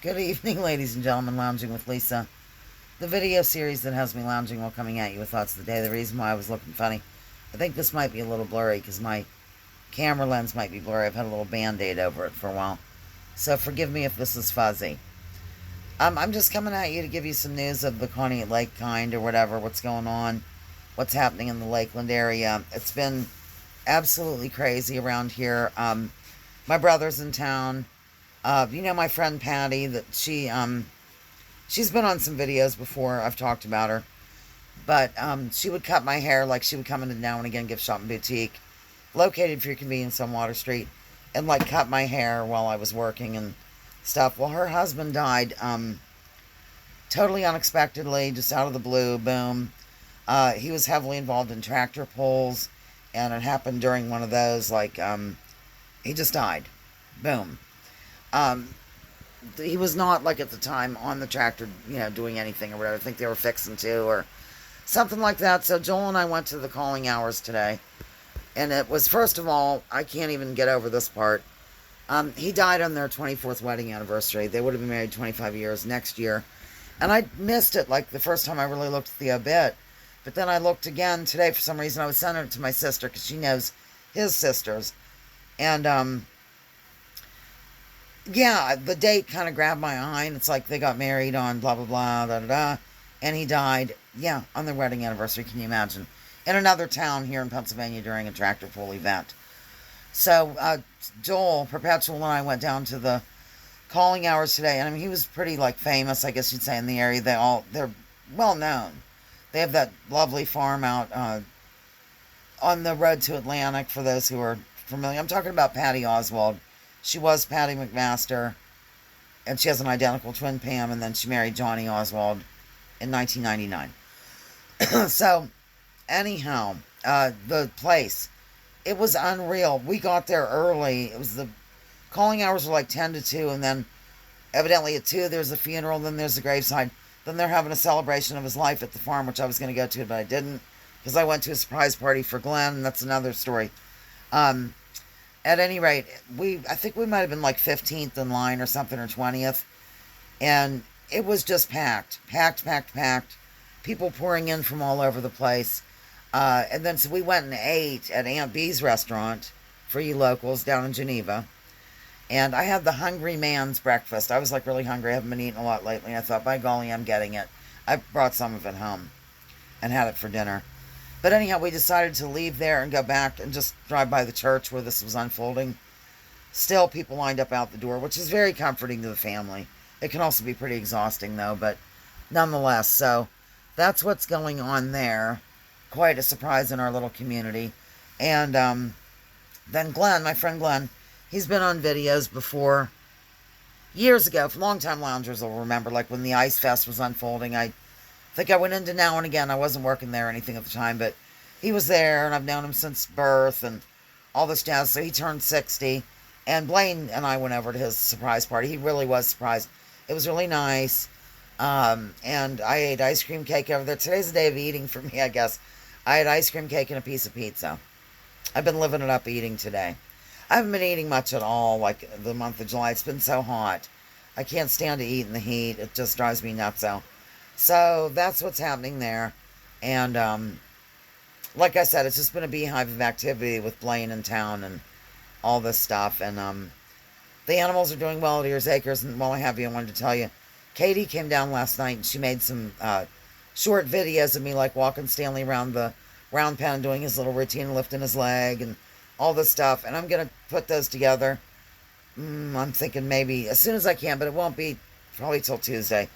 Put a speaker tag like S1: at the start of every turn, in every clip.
S1: Good evening, ladies and gentlemen, Lounging with Lisa. The video series that has me lounging while coming at you with thoughts of the day. The reason why I was looking funny, I think this might be a little blurry because my camera lens might be blurry. I've had a little band-aid over it for a while. So forgive me if this is fuzzy. I'm just coming at you to give you some news of the Coney Lake kind or whatever, what's going on, what's happening in the Lakeland area. It's been absolutely crazy around here. My brother's in town. My friend Patty, that she's been on some videos before. I've talked about her. But she would cut my hair, like she would come into Now and Again Gift Shop and Boutique, located for your convenience on Water Street, and like cut my hair while I was working and stuff. Well, her husband died totally unexpectedly, just out of the blue, boom. He was heavily involved in tractor pulls, and it happened during one of those, he just died. Boom. Um, he was not, like, at the time on the tractor, doing anything or whatever. I think they were fixing to or something like that. So Joel and I went to the calling hours today. And it was, first of all, I can't even get over this part. He died on their 24th wedding anniversary. They would have been married 25 years next year. And I missed it, like, the first time I really looked at the obit. But then I looked again today for some reason. I was sending it to my sister because she knows his sisters. And, yeah, the date kind of grabbed my eye, and it's like they got married on blah, blah, blah, da, da, da, and he died, yeah, on their wedding anniversary, can you imagine? In another town here in Pennsylvania during a tractor pull event. So, Joel, Perpetual, and I went down to the calling hours today, and I mean, he was pretty, like, famous, I guess you'd say, in the area. They're well known. They have that lovely farm out on the road to Atlantic, for those who are familiar. I'm talking about Patty Oswald. She was Patty McMaster, and she has an identical twin, Pam, and then she married Johnny Oswald in 1999. So, anyhow, the place, it was unreal. We got there early. It was the calling hours were like 10 to 2, and then evidently at 2 there's a funeral, then there's the graveside. Then they're having a celebration of his life at the farm, which I was going to go to, but I didn't because I went to a surprise party for Glenn, and that's another story. At any rate, I think we might have been like 15th in line or something, or 20th. And it was just packed. Packed, packed, packed. People pouring in from all over the place. And then so we went and ate at Aunt B's restaurant, for you locals, down in Geneva. And I had the hungry man's breakfast. I was like really hungry. I haven't been eating a lot lately. And I thought, by golly, I'm getting it. I brought some of it home and had it for dinner. But anyhow, we decided to leave there and go back and just drive by the church where this was unfolding. Still, people lined up out the door, which is very comforting to the family. It can also be pretty exhausting, though, but nonetheless. So that's what's going on there. Quite a surprise in our little community. And then Glenn, my friend Glenn, he's been on videos before. Years ago, long-time loungers will remember, like when the Ice Fest was unfolding. I think I went into Now and Again. I wasn't working there or anything at the time, but he was there, and I've known him since birth and all this jazz. So he turned 60, and Blaine and I went over to his surprise party. He really was surprised. It was really nice, and I ate ice cream cake over there. Today's a day of eating for me, I guess. I had ice cream cake and a piece of pizza. I've been living it up eating today. I haven't been eating much at all, like the month of July. It's been so hot. I can't stand to eat in the heat. It just drives me nuts out. So that's what's happening there. And like I said, it's just been a beehive of activity with Blaine in town and all this stuff. And the animals are doing well at Ears Acres. And while I have you, I wanted to tell you, Katie came down last night and she made some short videos of me, like walking Stanley around the round pen and doing his little routine, lifting his leg and all this stuff. And I'm going to put those together. I'm thinking maybe as soon as I can, but it won't be probably till Tuesday.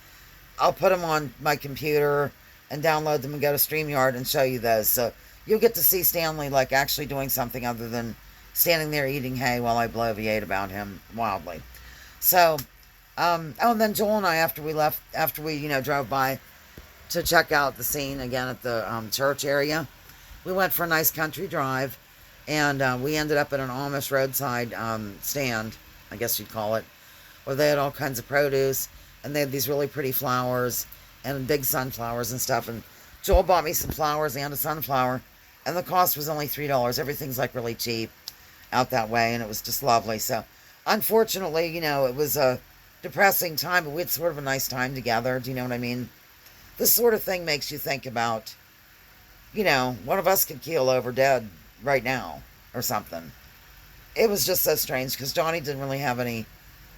S1: I'll put them on my computer and download them and go to StreamYard and show you those. So you'll get to see Stanley, like, actually doing something other than standing there eating hay while I bloviate about him wildly. So, and then Joel and I, after we drove by to check out the scene again at the church area, we went for a nice country drive, and we ended up at an Amish roadside stand, I guess you'd call it, where they had all kinds of produce, and they had these really pretty flowers and big sunflowers and stuff. And Joel bought me some flowers and a sunflower, and the cost was only $3. Everything's like really cheap out that way, and it was just lovely. So unfortunately, it was a depressing time, but we had sort of a nice time together. Do you know what I mean? This sort of thing makes you think about, one of us could keel over dead right now or something. It was just so strange because Johnny didn't really have any,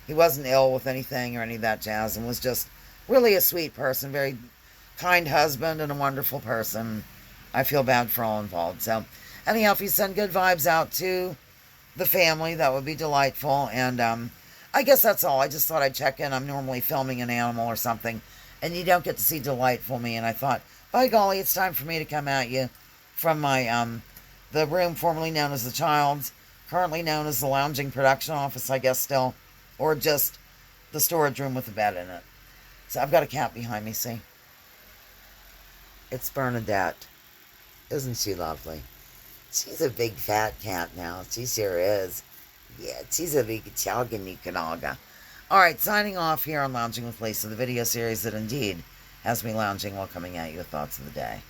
S1: he wasn't ill with anything or any of that jazz, and was just really a sweet person, very kind husband and a wonderful person. I feel bad for all involved. So, anyhow, if you send good vibes out to the family, that would be delightful. And I guess that's all. I just thought I'd check in. I'm normally filming an animal or something, and you don't get to see delightful me. And I thought, by golly, it's time for me to come at you from my the room formerly known as the Child's, currently known as the Lounging Production Office, I guess still, or just the storage room with a bed in it. So I've got a cat behind me. See, it's Bernadette. Isn't she lovely? She's a big fat cat now. She sure is. Yeah, she's a big Chalganukanaga. Alright, signing off here on Lounging with Lisa, the video series that indeed has me lounging while coming at you with thoughts of the day.